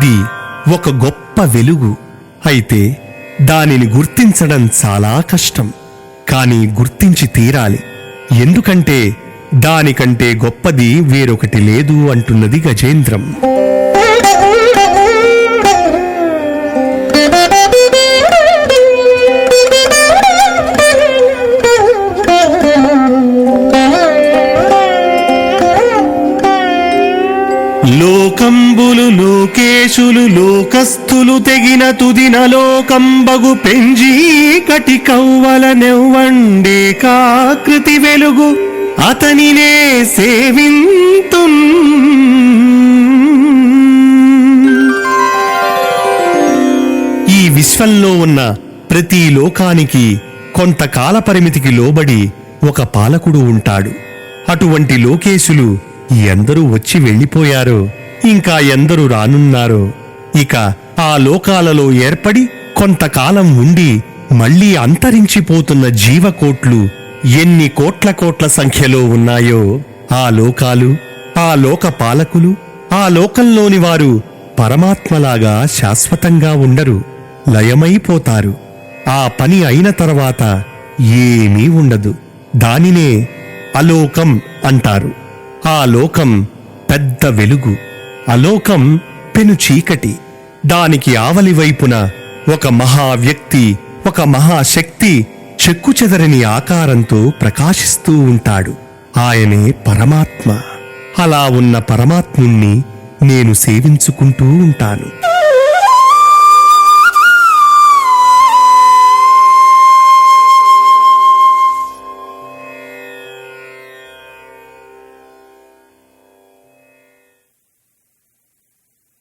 అది ఒక గొప్ప వెలుగు. అయితే దానిని గుర్తించడం చాలా కష్టం. కానీ గుర్తించి తీరాలి. ఎందుకంటే దానికంటే గొప్పది వేరొకటి లేదు అంటున్నది గజేంద్రం. లోకంబులు లోకేశులు లోకస్థులు తెగిన తుదిన లోకంబగు పెంజీ కటి కవ్వల నెవ్వండే కాకృతి వెలుగు అతనినే సేవింతున్. ఈ విశ్వంలో ఉన్న ప్రతి లోకానికి కొంతకాల పరిమితికి లోబడి ఒక పాలకుడు ఉంటాడు. అటువంటి లోకేశులు ఎందరూ వచ్చి వెళ్ళిపోయారో, ఇంకా ఎందరూ రానున్నారో. ఇక ఆ లోకాలలో ఏర్పడి కొంతకాలం ఉండి మళ్లీ అంతరించిపోతున్న జీవకోట్లు ఎన్ని కోట్ల సంఖ్యలో ఉన్నాయో ఆ లోకాలు, ఆ లోక పాలకులు, ఆ లోకంలోని వారు పరమాత్మలాగా శాశ్వతంగా ఉండరు, లయమైపోతారు. ఆ పని అయిన తర్వాత ఏమీ ఉండదు. దానినే అలోకం అంటారు. ఆ లోకం పెద్ద వెలుగు, అలోకం పెను చీకటి. దానికి ఆవలి వైపున ఒక మహావ్యక్తి, ఒక మహాశక్తి చెక్కుచెదరని ఆకారంతో ప్రకాశిస్తూ ఉంటాడు. ఆయనే పరమాత్మ. అలా ఉన్న పరమాత్ముణ్ణి నేను సేవించుకుంటూ ఉంటాను.